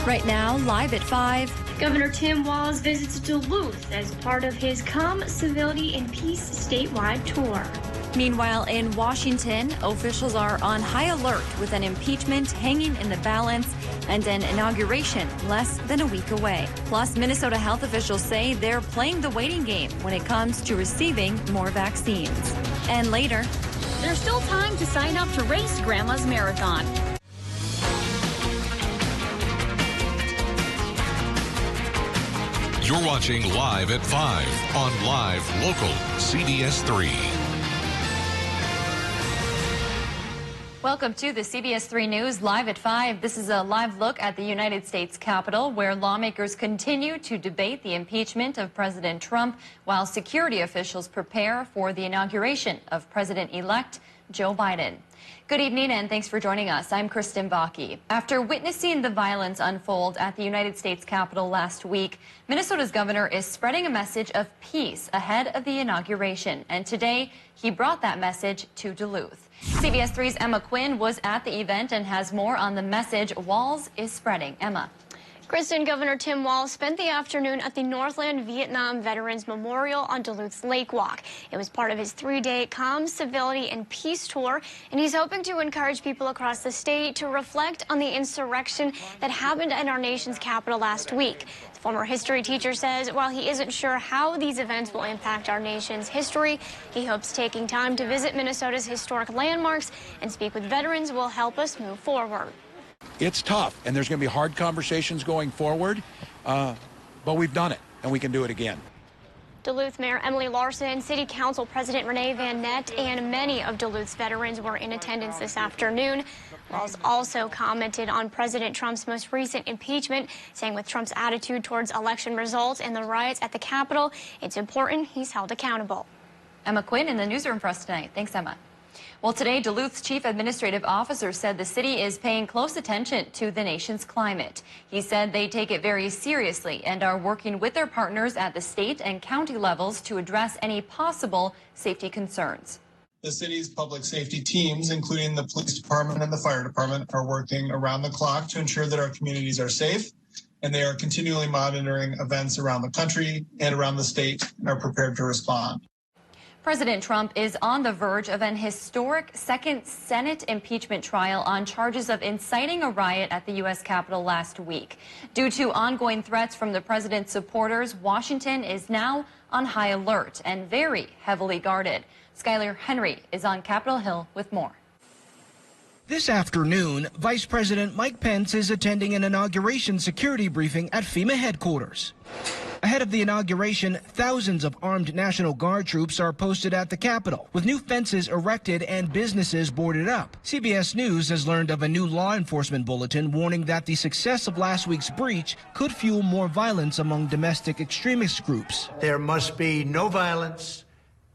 Right now, live at 5. Governor Tim Walz visits Duluth as part of his Come Civility and Peace statewide tour. Meanwhile, in Washington, officials are on high alert with an impeachment hanging in the balance and an inauguration less than a week away. Plus, Minnesota health officials say they're playing the waiting game when it comes to receiving more vaccines. And later, there's still time to sign up to race Grandma's Marathon. You're watching Live at 5 on Live Local CBS3. Welcome to the CBS3 News Live at 5. This is a live look at the United States Capitol, where lawmakers continue to debate the impeachment of President Trump while security officials prepare for the inauguration of President-elect Joe Biden. Good evening and thanks for joining us. I'm Kristen Bakke. After witnessing the violence unfold at the United States Capitol last week, Minnesota's governor is spreading a message of peace ahead of the inauguration. And today, he brought that message to Duluth. CBS3's Emma Quinn was at the event and has more on the message Walz is spreading. Emma. Kristen, Governor Tim Walz spent the afternoon at the Northland Vietnam Veterans Memorial on Duluth's Lake Walk. It was part of his 3-day Calm, Civility, and Peace tour, and he's hoping to encourage people across the state to reflect on the insurrection that happened in our nation's capital last week. The former history teacher says while he isn't sure how these events will impact our nation's history, he hopes taking time to visit Minnesota's historic landmarks and speak with veterans will help us move forward. It's tough, and there's going to be hard conversations going forward, but we've done it, and we can do it again. Duluth Mayor Emily Larson, City Council President Renee Van Nett, and many of Duluth's veterans were in attendance this afternoon. Walz also commented on President Trump's most recent impeachment, saying with Trump's attitude towards election results and the riots at the Capitol, it's important he's held accountable. Emma Quinn in the newsroom for us tonight. Thanks, Emma. Well, today, Duluth's chief administrative officer said the city is paying close attention to the nation's climate. He said they take it very seriously and are working with their partners at the state and county levels to address any possible safety concerns. The city's public safety teams, including the police department and the fire department, are working around the clock to ensure that our communities are safe, and they are continually monitoring events around the country and around the state and are prepared to respond. President Trump is on the verge of an historic second Senate impeachment trial on charges of inciting a riot at the U.S. Capitol last week. Due to ongoing threats from the president's supporters, Washington is now on high alert and very heavily guarded. Skylar Henry is on Capitol Hill with more. This afternoon, Vice President Mike Pence is attending an inauguration security briefing at FEMA headquarters. Ahead of the inauguration, thousands of armed National Guard troops are posted at the Capitol, with new fences erected and businesses boarded up. CBS News has learned of a new law enforcement bulletin warning that the success of last week's breach could fuel more violence among domestic extremist groups. There must be no violence,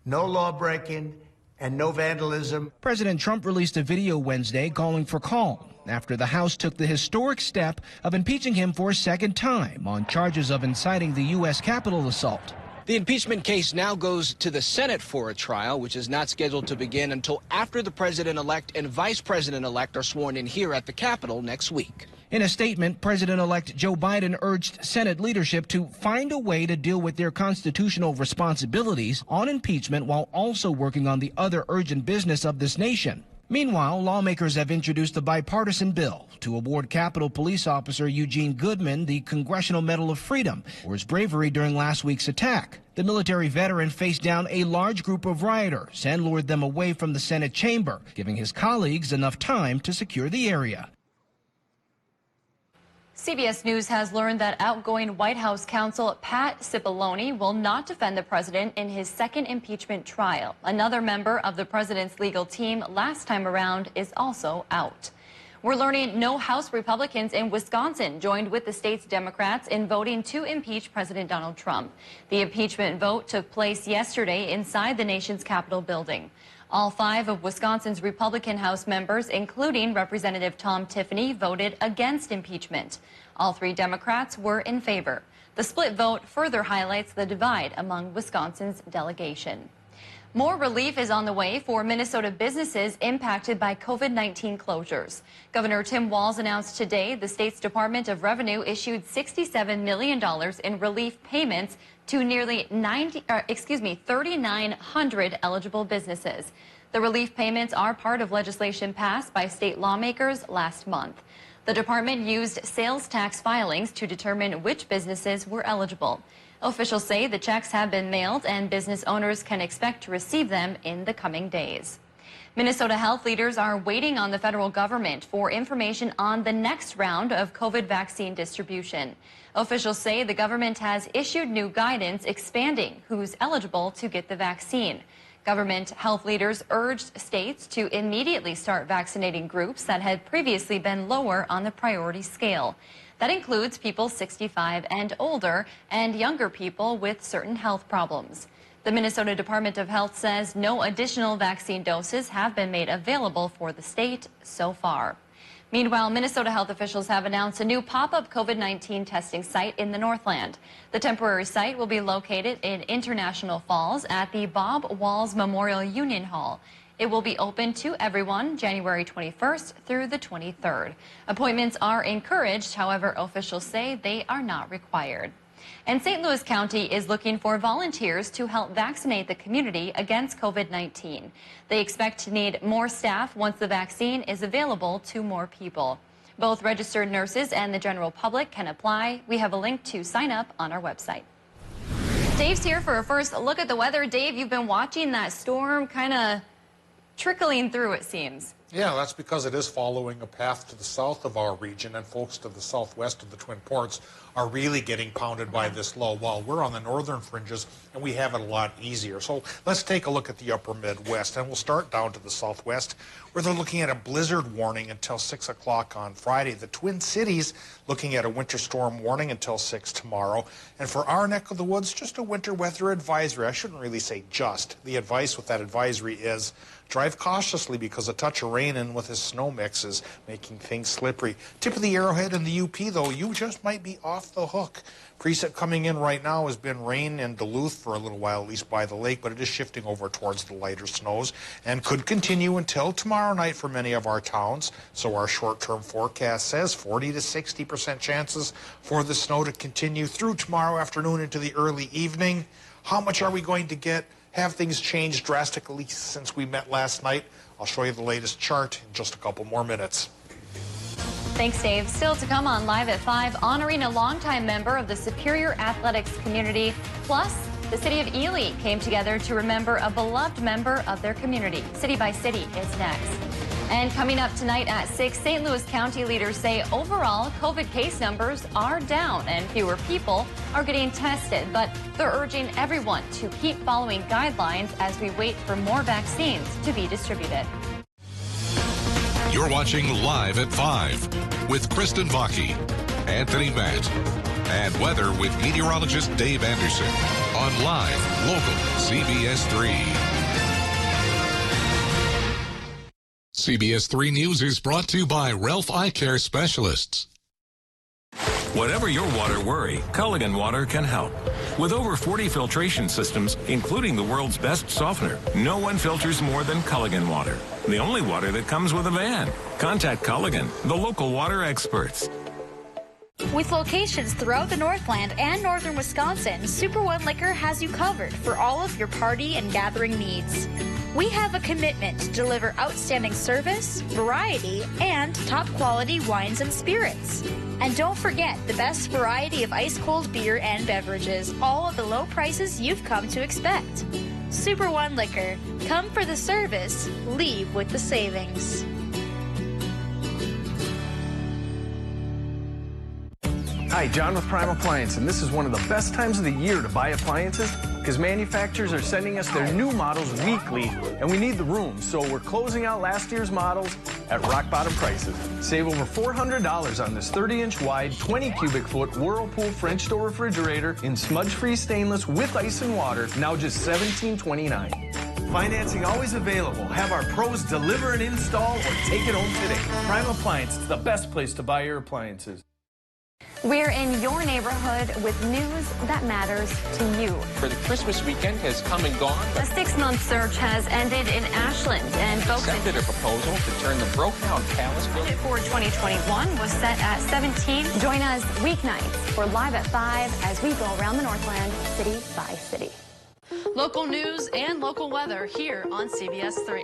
no law breaking, and no vandalism. President Trump released a video Wednesday calling for calm after the House took the historic step of impeaching him for a second time on charges of inciting the U.S. Capitol assault. The impeachment case now goes to the Senate for a trial, which is not scheduled to begin until after the president-elect and vice president-elect are sworn in here at the Capitol next week. In a statement, President-elect Joe Biden urged Senate leadership to find a way to deal with their constitutional responsibilities on impeachment while also working on the other urgent business of this nation. Meanwhile, lawmakers have introduced a bipartisan bill to award Capitol Police Officer Eugene Goodman the Congressional Medal of Freedom for his bravery during last week's attack. The military veteran faced down a large group of rioters and lured them away from the Senate chamber, giving his colleagues enough time to secure the area. CBS News has learned that outgoing White House counsel Pat Cipollone will not defend the president in his second impeachment trial. Another member of the president's legal team last time around is also out. We're learning no House Republicans in Wisconsin joined with the state's Democrats in voting to impeach President Donald Trump. The impeachment vote took place yesterday inside the nation's Capitol building. All 5 of Wisconsin's Republican House members, including Representative Tom Tiffany, voted against impeachment. All 3 Democrats were in favor. The split vote further highlights the divide among Wisconsin's delegation. More relief is on the way for Minnesota businesses impacted by COVID-19 closures. Governor Tim Walz announced today the state's Department of Revenue issued $67 million in relief payments to nearly 3,900 eligible businesses. The relief payments are part of legislation passed by state lawmakers last month. The department used sales tax filings to determine which businesses were eligible. Officials say the checks have been mailed and business owners can expect to receive them in the coming days. Minnesota health leaders are waiting on the federal government for information on the next round of COVID vaccine distribution. Officials say the government has issued new guidance expanding who's eligible to get the vaccine. Government health leaders urged states to immediately start vaccinating groups that had previously been lower on the priority scale. That includes people 65 and older and younger people with certain health problems. The Minnesota Department of Health says no additional vaccine doses have been made available for the state so far. Meanwhile, Minnesota health officials have announced a new pop-up COVID-19 testing site in the Northland. The temporary site will be located in International Falls at the Bob Walls Memorial Union Hall. It will be open to everyone January 21st through the 23rd. Appointments are encouraged, however, officials say they are not required. And St. Louis County is looking for volunteers to help vaccinate the community against COVID-19. They expect to need more staff once the vaccine is available to more people. Both registered nurses and the general public can apply. We have a link to sign up on our website. Dave's here for a first look at the weather. Dave, you've been watching that storm kind of trickling through, it seems. Yeah, that's because it is following a path to the south of our region, and folks to the southwest of the Twin Ports are really getting pounded by this low wall. We're on the northern fringes, and we have it a lot easier. So let's take a look at the upper Midwest, and we'll start down to the southwest, where they're looking at a blizzard warning until 6 o'clock on Friday. The Twin Cities looking at a winter storm warning until 6 tomorrow. And for our neck of the woods, just a winter weather advisory. I shouldn't really say just. The advice with that advisory is drive cautiously because a touch of rain in with this snow mix is making things slippery. Tip of the arrowhead in the UP, though, you just might be off the hook. Precip coming in right now has been rain in Duluth for a little while, at least by the lake, but it is shifting over towards the lighter snows and could continue until tomorrow night for many of our towns. So our short-term forecast says 40 to 60% chances for the snow to continue through tomorrow afternoon into the early evening. How much are we going to get? Have things changed drastically since we met last night? I'll show you the latest chart in just a couple more minutes. Thanks, Dave. Still to come on Live at 5, honoring a longtime member of the Superior Athletics community. Plus, the city of Ely came together to remember a beloved member of their community. City by City is next. And coming up tonight at 6, St. Louis County leaders say overall COVID case numbers are down and fewer people are getting tested. But they're urging everyone to keep following guidelines as we wait for more vaccines to be distributed. You're watching Live at 5 with Kristen Vaki, Anthony Matt, and weather with meteorologist Dave Anderson on Live Local CBS 3. CBS 3 News is brought to you by Ralph Eye Care Specialists. Whatever your water worry, Culligan Water can help. With over 40 filtration systems, including the world's best softener, no one filters more than Culligan Water. The only water that comes with a van. Contact Culligan, the local water experts. With locations throughout the Northland and northern Wisconsin, Super One Liquor has you covered for all of your party and gathering needs. We have a commitment to deliver outstanding service, variety, and top quality wines and spirits. And don't forget the best variety of ice-cold beer and beverages, all at the low prices you've come to expect. Super One Liquor. Come for the service, leave with the savings. Hi, John with Prime Appliance, and this is one of the best times of the year to buy appliances because manufacturers are sending us their new models weekly, and we need the room, so we're closing out last year's models at rock-bottom prices. Save over $400 on this 30-inch wide, 20 cubic foot Whirlpool French door refrigerator in smudge-free stainless with ice and water, now just $17.29. Financing always available. Have our pros deliver and install or take it home today. Prime Appliance is the best place to buy your appliances. We're in your neighborhood with news that matters to you. For the Christmas weekend has come and gone. A 6-month search has ended in Ashland, and folks accepted a proposal to turn the broken-down palace building for 2021 was set at 17. Join us weeknights for Live at 5 as we go around the Northland city by city. Local news and local weather here on CBS3.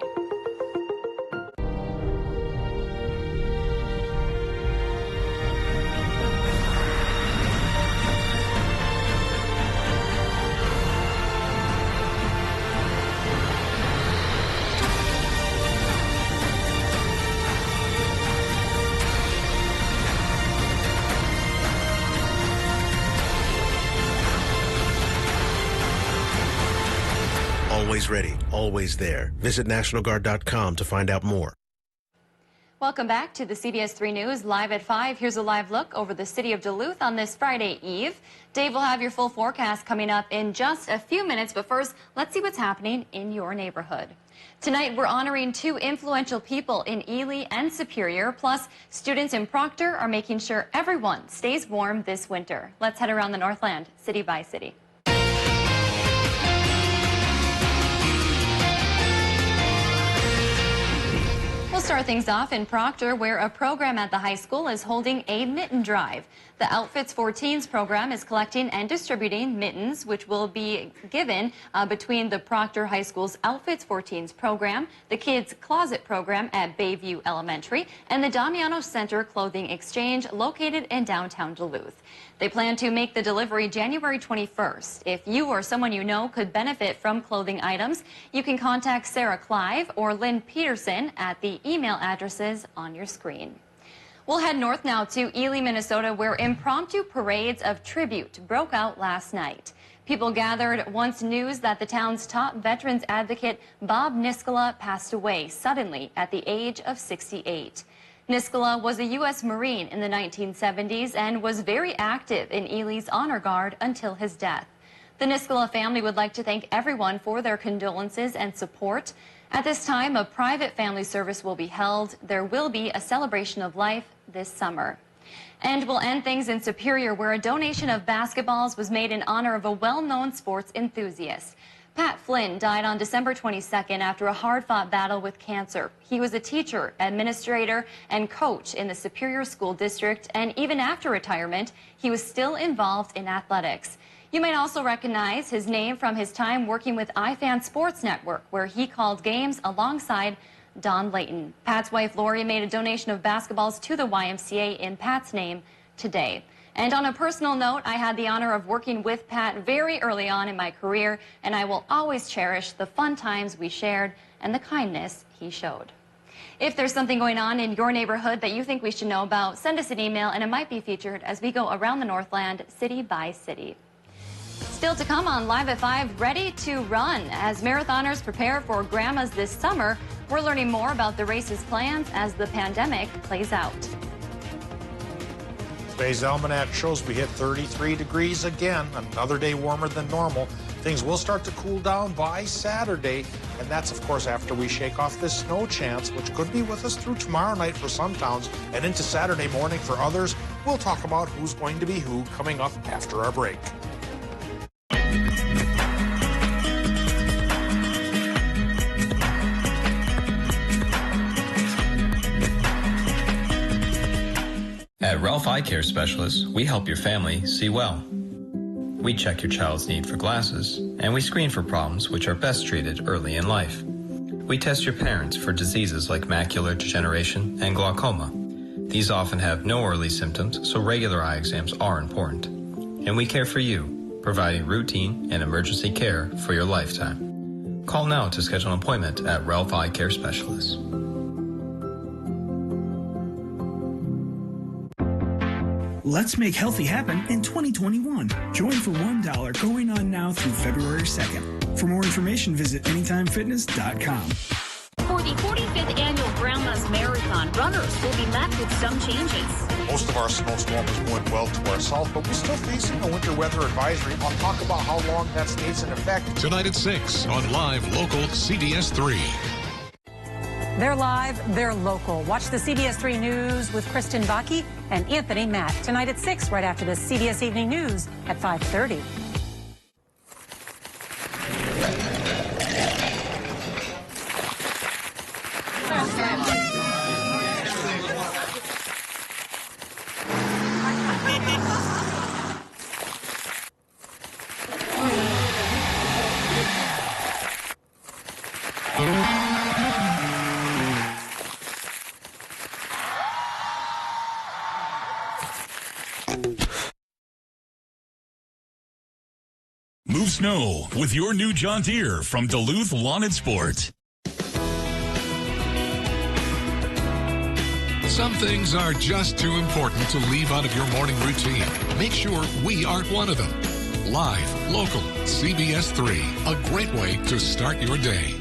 Always ready, always there. Visit NationalGuard.com to find out more. Welcome back to the CBS3 News Live at 5. Here's a live look over the city of Duluth on this Friday Eve. Dave will have your full forecast coming up in just a few minutes, but first, let's see what's happening in your neighborhood. Tonight, we're honoring 2 influential people in Ely and Superior, plus students in Proctor are making sure everyone stays warm this winter. Let's head around the Northland, city by city. We'll start things off in Proctor, where a program at the high school is holding a mitten drive. The Outfits for Teens program is collecting and distributing mittens, which will be given between the Proctor High School's Outfits for Teens program, the Kids Closet program at Bayview Elementary, and the Damiano Center Clothing Exchange located in downtown Duluth. They plan to make the delivery January 21st. If you or someone you know could benefit from clothing items, you can contact Sarah Clive or Lynn Peterson at the email addresses on your screen. We'll head north now to Ely, Minnesota, where impromptu parades of tribute broke out last night. People gathered once news that the town's top veterans advocate, Bob Niskala, passed away suddenly at the age of 68. Niskala was a U.S. Marine in the 1970s and was very active in Ely's Honor Guard until his death. The Niskala family would like to thank everyone for their condolences and support. At this time, a private family service will be held. There will be a celebration of life this summer. And we'll end things in Superior, where a donation of basketballs was made in honor of a well-known sports enthusiast. Pat Flynn died on December 22nd after a hard-fought battle with cancer. He was a teacher, administrator, and coach in the Superior School District, and even after retirement, he was still involved in athletics. You might also recognize his name from his time working with iFan Sports Network, where he called games alongside Don Layton. Pat's wife, Lori, made a donation of basketballs to the YMCA in Pat's name today. And on a personal note, I had the honor of working with Pat very early on in my career, and I will always cherish the fun times we shared and the kindness he showed. If there's something going on in your neighborhood that you think we should know about, send us an email and it might be featured as we go around the Northland city by city. Still to come on Live at 5, ready to run. As marathoners prepare for Grandma's this summer, we're learning more about the race's plans as the pandemic plays out. Today's almanac shows we hit 33 degrees again, another day warmer than normal. Things will start to cool down by Saturday, and that's, of course, after we shake off this snow chance, which could be with us through tomorrow night for some towns and into Saturday morning for others. We'll talk about who's going to be who coming up after our break. At Ralph Eye Care Specialists, we help your family see well. We check your child's need for glasses, and we screen for problems which are best treated early in life. We test your parents for diseases like macular degeneration and glaucoma. These often have no early symptoms, so regular eye exams are important. And we care for you, providing routine and emergency care for your lifetime. Call now to schedule an appointment at Ralph Eye Care Specialists. Let's make healthy happen in 2021. Join for $1 going on now through February 2nd. For more information, visit AnytimeFitness.com. For the 45th annual Grandma's Marathon, runners will be met with some changes. Most of our snowstorm is going well to our south, but we're still facing a winter weather advisory. I'll talk about how long that stays in effect tonight at 6 on Live Local CBS3. They're live, they're local. Watch the CBS3 News with Kristen Vaki and Anthony Matt tonight at 6, right after the CBS Evening News at 5:30. Move snow with your new John Deere from Duluth Lawn and Sport. Some things are just too important to leave out of your morning routine. Make sure we aren't one of them. Live, local, CBS 3, a great way to start your day.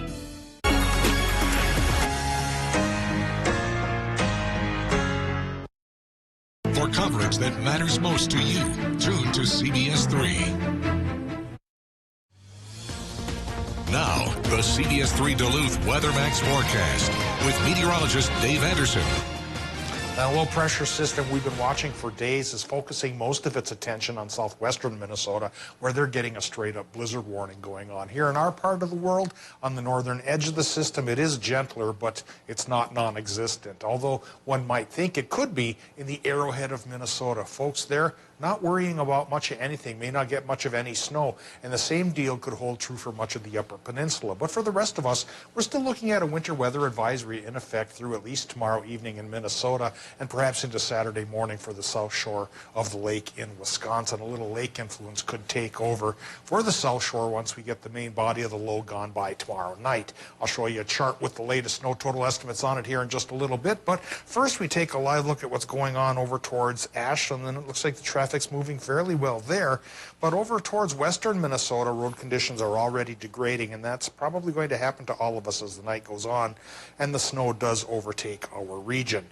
For coverage that matters most to you, tune to CBS 3. Now, the CBS 3 Duluth WeatherMax forecast with meteorologist Dave Anderson. That low-pressure system we've been watching for days is focusing most of its attention on southwestern Minnesota, where they're getting a straight-up blizzard warning going on. Here in our part of the world, on the northern edge of the system, it is gentler, but it's not non-existent, although one might think it could be in the Arrowhead of Minnesota. Folks there not worrying about much of anything, may not get much of any snow, and the same deal could hold true for much of the Upper Peninsula. But for the rest of us, we're still looking at a winter weather advisory in effect through at least tomorrow evening in Minnesota and perhaps into Saturday morning for the south shore of the lake in Wisconsin. A little lake influence could take over for the south shore once we get the main body of the low gone by tomorrow night. I'll show you a chart with the latest snow total estimates on it here in just a little bit, but first we take a live look at what's going on over towards Ashland, and it looks like the traffic's moving fairly well there, but over towards western Minnesota, road conditions are already degrading, and that's probably going to happen to all of us as the night goes on and the snow does overtake our region.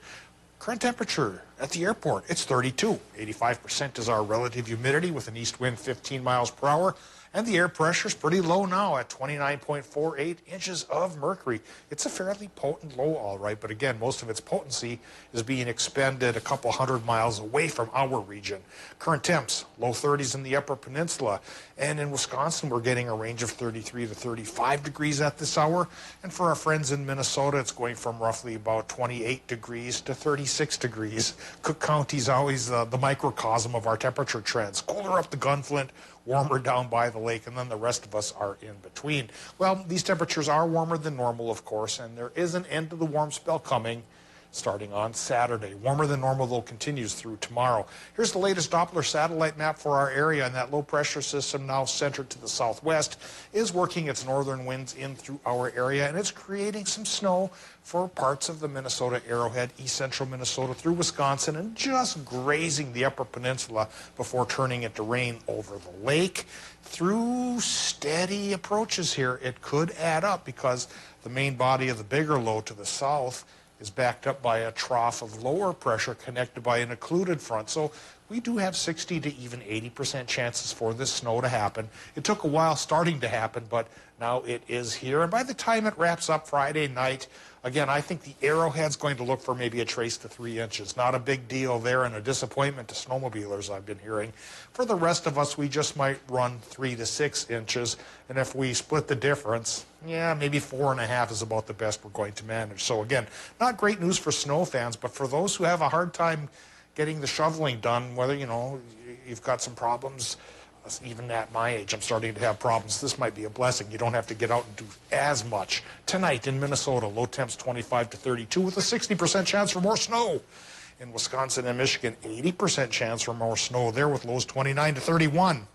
Current temperature at the airport, it's 32. 85% is our relative humidity with an east wind 15 miles per hour. And the air pressure is pretty low now at 29.48 inches of mercury. It's a fairly potent low, all right, but again, most of its potency is being expended a couple hundred miles away from our region. Current temps, low 30s in the Upper Peninsula, and in Wisconsin, we're getting a range of 33 to 35 degrees at this hour. And for our friends in Minnesota, it's going from roughly about 28 degrees to 36 degrees. Cook County's always the microcosm of our temperature trends. Colder up the Gunflint, warmer down by the lake, and then the rest of us are in between. Well, these temperatures are warmer than normal, of course, and there is an end to the warm spell coming starting on Saturday. Warmer than normal, though, continues through tomorrow. Here's the latest Doppler satellite map for our area, and that low-pressure system now centered to the southwest is working its northern winds in through our area, and it's creating some snow for parts of the Minnesota Arrowhead, east central Minnesota through Wisconsin, and just grazing the Upper Peninsula before turning into rain over the lake. Through steady approaches here, it could add up because the main body of the bigger low to the south is backed up by a trough of lower pressure connected by an occluded front. So we do have 60 to even 80% chances for this snow to happen. It took a while starting to happen, but now it is here. And by the time it wraps up Friday night, again, I think the Arrowhead's going to look for maybe a trace to 3 inches. Not a big deal there and a disappointment to snowmobilers, I've been hearing. For the rest of us, we just might run 3 to 6 inches. And if we split the difference, yeah, maybe 4.5 is about the best we're going to manage. So again, not great news for snow fans, but for those who have a hard time getting the shoveling done, whether, you know, you've got some problems, even at my age, I'm starting to have problems. This might be a blessing. You don't have to get out and do as much. Tonight in Minnesota, low temps 25 to 32 with a 60% chance for more snow. In Wisconsin and Michigan, 80% chance for more snow there with lows 29 to 31.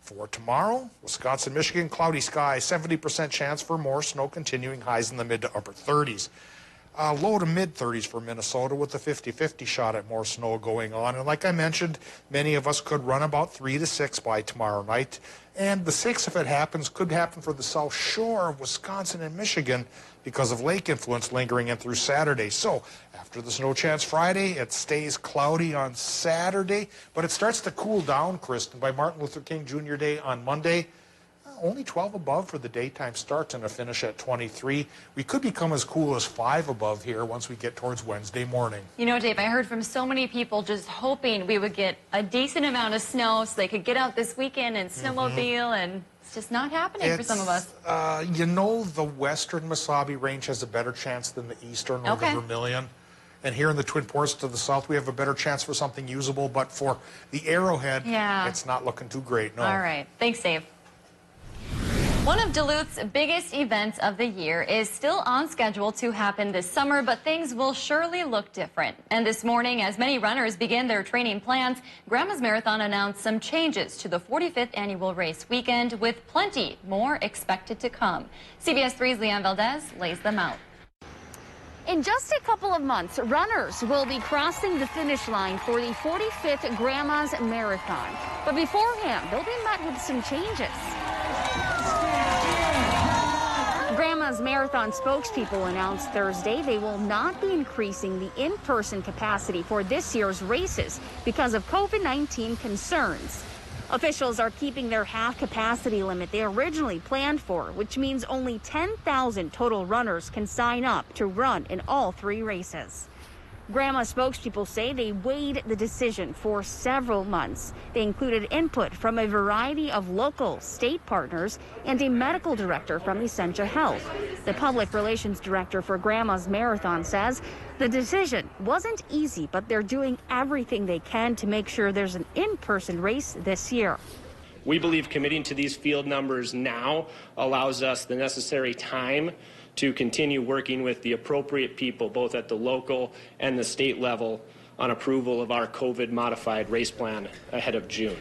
For tomorrow, Wisconsin, Michigan, cloudy sky, 70% chance for more snow, continuing highs in the mid to upper 30s. Low to mid 30s for Minnesota with a 50-50 shot at more snow going on. And like I mentioned, many of us could run about 3 to 6 by tomorrow night. And the 6, if it happens, could happen for the south shore of Wisconsin and Michigan because of lake influence lingering in through Saturday. So after the snow chance Friday, it stays cloudy on Saturday, but it starts to cool down, Kristen, by Martin Luther King Jr. Day on Monday. only 12 above for the daytime starts and a finish at 23. We could become as cool as 5 above here once we get towards Wednesday morning. You know, Dave, I heard from so many people just hoping we would get a decent amount of snow so they could get out this weekend and snowmobile, and it's just not happening for some of us. You know, the western Mesabi Range has a better chance than the eastern or the Vermilion. And here in the Twin Ports to the south, we have a better chance for something usable. But for the Arrowhead, it's not looking too great, no. All right. Thanks, Dave. One of Duluth's biggest events of the year is still on schedule to happen this summer, but things will surely look different. And this morning, as many runners begin their training plans, Grandma's Marathon announced some changes to the 45th annual race weekend, with plenty more expected to come. CBS 3's Leanne Valdez lays them out. In just a couple of months, runners will be crossing the finish line for the 45th Grandma's Marathon. But beforehand, they'll be met with some changes. Grandma's Marathon spokespeople announced Thursday they will not be increasing the in-person capacity for this year's races because of COVID-19 concerns. Officials are keeping their half-capacity limit they originally planned for, which means only 10,000 total runners can sign up to run in all 3 races. Grandma spokespeople say they weighed the decision for several months. They included input from a variety of local, state partners and a medical director from Essentia Health. The public relations director for Grandma's Marathon says the decision wasn't easy, but they're doing everything they can to make sure there's an in-person race this year. We believe committing to these field numbers now allows us the necessary time to continue working with the appropriate people, both at the local and the state level, on approval of our COVID-modified race plan ahead of June.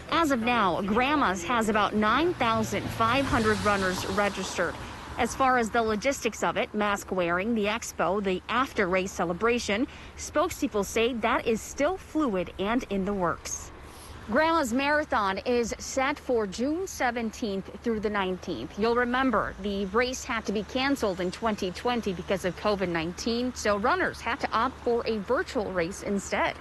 As of now, Grandma's has about 9,500 runners registered. As far as the logistics of it, mask wearing, the expo, the after-race celebration, spokespeople say that is still fluid and in the works. Grandma's Marathon is set for June 17th through the 19th. You'll remember the race had to be canceled in 2020 because of COVID-19, so runners had to opt for a virtual race instead.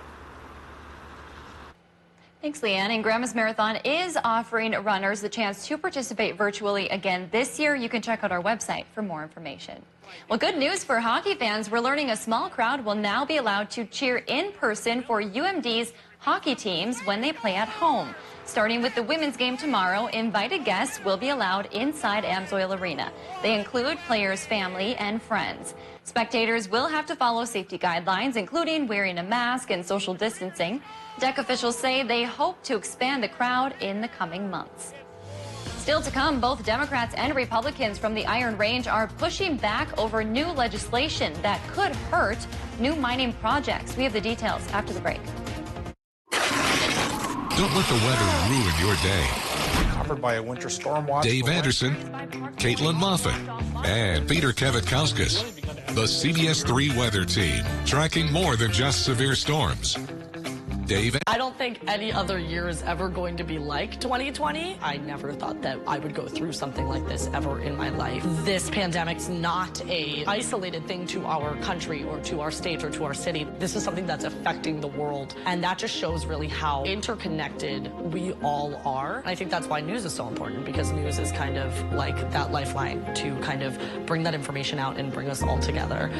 Thanks, Leanne. And Grandma's Marathon is offering runners the chance to participate virtually again this year. You can check out our website for more information. Well, good news for hockey fans. We're learning a small crowd will now be allowed to cheer in person for UMD's hockey teams when they play at home. Starting with the women's game tomorrow, invited guests will be allowed inside Amsoil Arena. They include players' family and friends. Spectators will have to follow safety guidelines, including wearing a mask and social distancing. Deck officials say they hope to expand the crowd in the coming months. Still to come, both Democrats and Republicans from the Iron Range are pushing back over new legislation that could hurt new mining projects. We have the details after the break. Don't let the weather ruin your day. Covered by a winter storm watch. Dave Anderson, Caitlin Moffat, and Peter Kavitkauskas. The CBS 3 weather team, tracking more than just severe storms. Dave? I don't think any other year is ever going to be like 2020. I never thought that I would go through something like this ever in my life. This pandemic's not a isolated thing to our country or to our state or to our city. This is something that's affecting the world. And that just shows really how interconnected we all are. And I think that's why news is so important, because news is kind of like that lifeline to kind of bring that information out and bring us all together.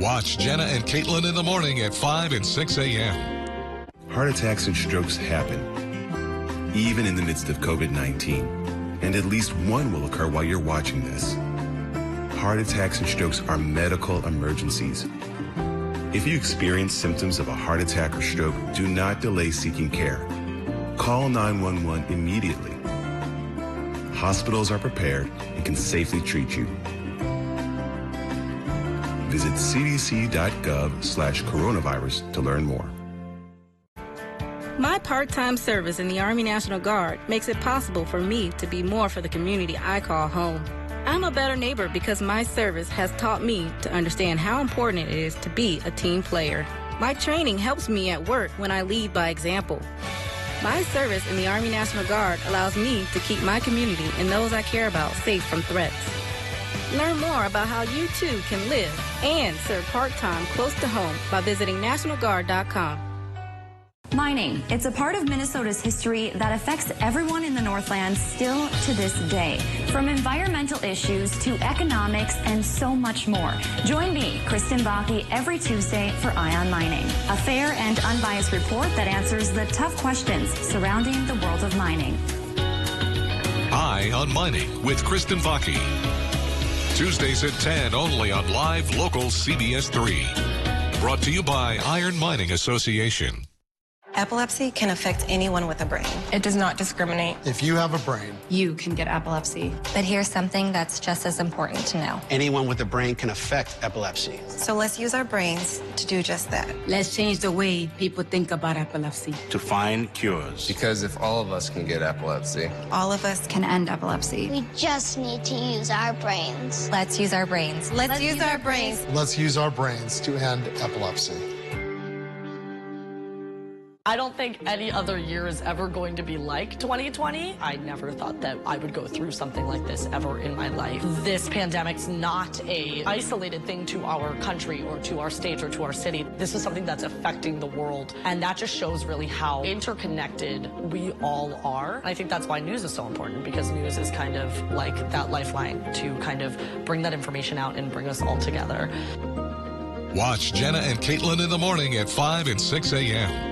Watch Jenna and Caitlin in the morning at 5 and 6 a.m. Heart attacks and strokes happen, even in the midst of COVID-19, and at least one will occur while you're watching this. Heart attacks and strokes are medical emergencies. If you experience symptoms of a heart attack or stroke, do not delay seeking care. Call 911 immediately. Hospitals are prepared and can safely treat you. Visit cdc.gov/coronavirus to learn more. My part-time service in the Army National Guard makes it possible for me to be more for the community I call home. I'm a better neighbor because my service has taught me to understand how important it is to be a team player. My training helps me at work when I lead by example. My service in the Army National Guard allows me to keep my community and those I care about safe from threats. Learn more about how you too can live and serve part-time close to home by visiting NationalGuard.com. Mining. It's a part of Minnesota's history that affects everyone in the Northland still to this day. From environmental issues to economics and so much more. Join me, Kristen Baki, every Tuesday for Eye on Mining, a fair and unbiased report that answers the tough questions surrounding the world of mining. Eye on Mining with Kristen Baki. Tuesdays at 10 only on live local CBS3. Brought to you by Iron Mining Association. Epilepsy can affect anyone with a brain. It does not discriminate. If you have a brain, you can get epilepsy. But here's something that's just as important to know. Anyone with a brain can affect epilepsy. So let's use our brains to do just that. Let's change the way people think about epilepsy. To find cures. Because if all of us can get epilepsy, all of us can end epilepsy. We just need to use our brains. Let's use our brains. Let's use our brains. Let's use our brains to end epilepsy. I don't think any other year is ever going to be like 2020. I never thought that I would go through something like this ever in my life. This pandemic's not an isolated thing to our country or to our state or to our city. This is something that's affecting the world. And that just shows really how interconnected we all are. And I think that's why news is so important, because news is kind of like that lifeline to kind of bring that information out and bring us all together. Watch Jenna and Caitlin in the morning at 5 and 6 a.m.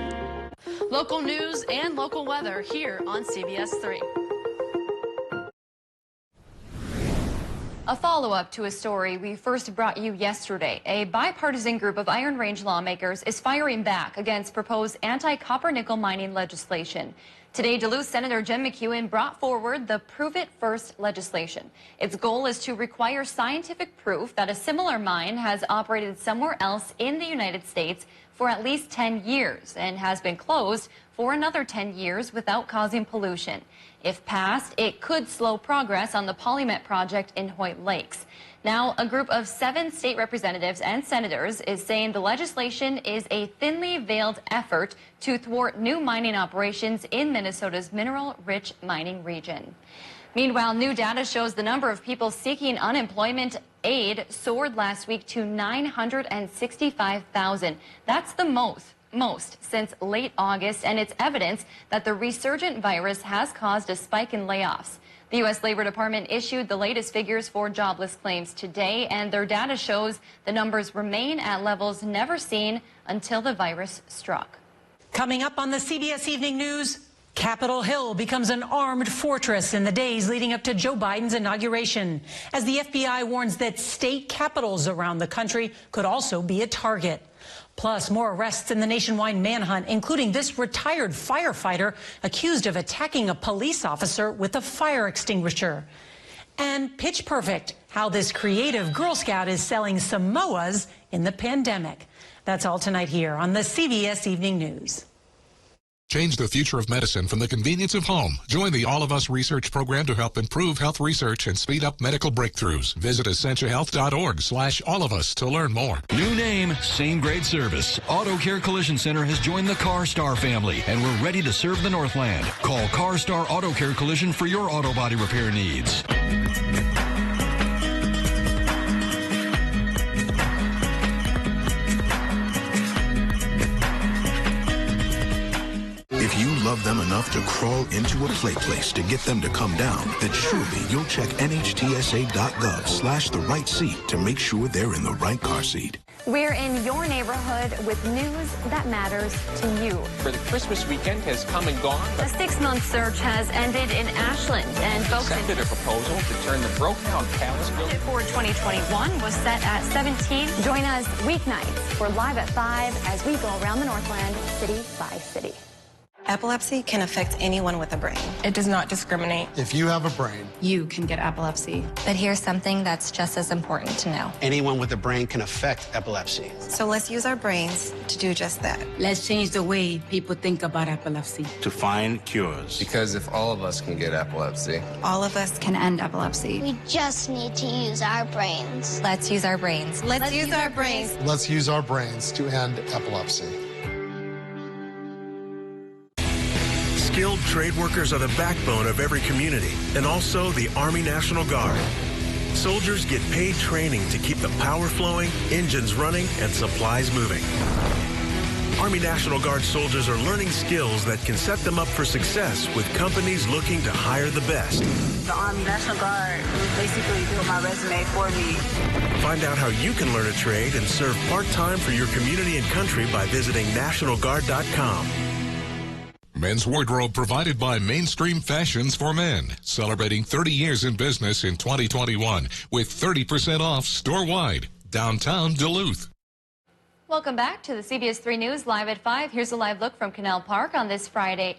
Local news and local weather here on CBS3. A follow-up to a story we first brought you yesterday. A bipartisan group of Iron Range lawmakers is firing back against proposed anti-copper nickel mining legislation. Today, Duluth Senator Jim McEwen brought forward the Prove It First legislation. Its goal is to require scientific proof that a similar mine has operated somewhere else in the United States for at least 10 years and has been closed for another 10 years without causing pollution. If passed, it could slow progress on the Polymet project in Hoyt Lakes. Now, a group of 7 state representatives and senators is saying the legislation is a thinly veiled effort to thwart new mining operations in Minnesota's mineral-rich mining region. Meanwhile, new data shows the number of people seeking unemployment aid soared last week to 965,000. That's the most since late August, and it's evidence that the resurgent virus has caused a spike in layoffs. The U.S. Labor Department issued the latest figures for jobless claims today, and their data shows the numbers remain at levels never seen until the virus struck. Coming up on the CBS Evening News, Capitol Hill becomes an armed fortress in the days leading up to Joe Biden's inauguration, as the FBI warns that state capitals around the country could also be a target. Plus, more arrests in the nationwide manhunt, including this retired firefighter accused of attacking a police officer with a fire extinguisher. And Pitch Perfect, how this creative Girl Scout is selling Samoas in the pandemic. That's all tonight here on the CBS Evening News. Change the future of medicine from the convenience of home. Join the All of Us research program to help improve health research and speed up medical breakthroughs. Visit essentialhealth.org/allofus to learn more. New name, same great service. Auto Care Collision Center has joined the CarStar family, and we're ready to serve the Northland. Call CarStar Auto Care Collision for your auto body repair needs. If you love them enough to crawl into a play place to get them to come down, then surely you'll check NHTSA.gov/the right seat to make sure they're in the right car seat. We're in your neighborhood with news that matters to you. For the Christmas weekend has come and gone. A 6-month search has ended in Ashland, and folks accepted a proposal to turn the broken-down palace building for 2021 was set at 17. Join us weeknights. We're live at 5 as we go around the Northland, city by city. Epilepsy can affect anyone with a brain. It does not discriminate. If you have a brain, you can get epilepsy. But here's something that's just as important to know. Anyone with a brain can affect epilepsy. So let's use our brains to do just that. Let's change the way people think about epilepsy. To find cures. Because if all of us can get epilepsy, all of us can end epilepsy. We just need to use our brains. Let's use our brains. Let's use our brains. Let's use our brains to end epilepsy. Skilled trade workers are the backbone of every community, and also the Army National Guard. Soldiers get paid training to keep the power flowing, engines running, and supplies moving. Army National Guard soldiers are learning skills that can set them up for success with companies looking to hire the best. The Army National Guard basically built my resume for me. Find out how you can learn a trade and serve part-time for your community and country by visiting nationalguard.com. Men's wardrobe provided by Mainstream Fashions for Men, celebrating 30 years in business in 2021 with 30% off store-wide. Downtown Duluth. Welcome back to the CBS3 News Live at 5. Here's a live look from Canal Park on this Friday.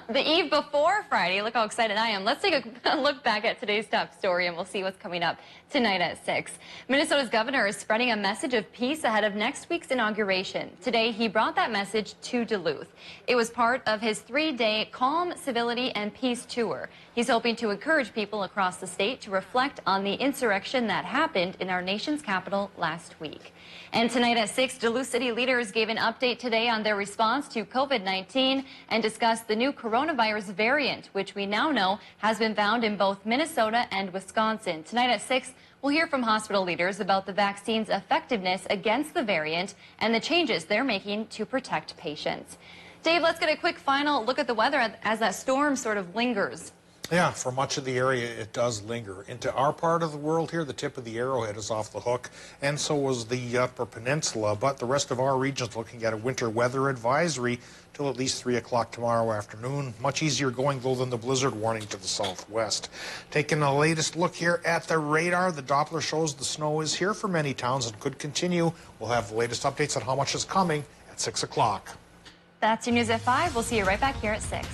The eve before Friday. Look how excited I am. Let's take a look back at today's top story, and we'll see what's coming up tonight at 6. Minnesota's governor is spreading a message of peace ahead of next week's inauguration. Today, he brought that message to Duluth. It was part of his 3-day Calm, Civility, and Peace tour. He's hoping to encourage people across the state to reflect on the insurrection that happened in our nation's capital last week. And tonight at 6, Duluth City leaders gave an update today on their response to COVID-19 and discussed the new coronavirus variant, which we now know has been found in both Minnesota and Wisconsin. Tonight at 6, we'll hear from hospital leaders about the vaccine's effectiveness against the variant and the changes they're making to protect patients. Dave, let's get a quick final look at the weather as that storm sort of lingers. Yeah, for much of the area, it does linger. Into our part of the world here, the tip of the arrowhead is off the hook, and so was the Upper Peninsula. But the rest of our region is looking at a winter weather advisory till at least 3 o'clock tomorrow afternoon. Much easier going, though, than the blizzard warning to the southwest. Taking the latest look here at the radar, the Doppler shows the snow is here for many towns and could continue. We'll have the latest updates on how much is coming at 6 o'clock. That's your news at 5. We'll see you right back here at 6.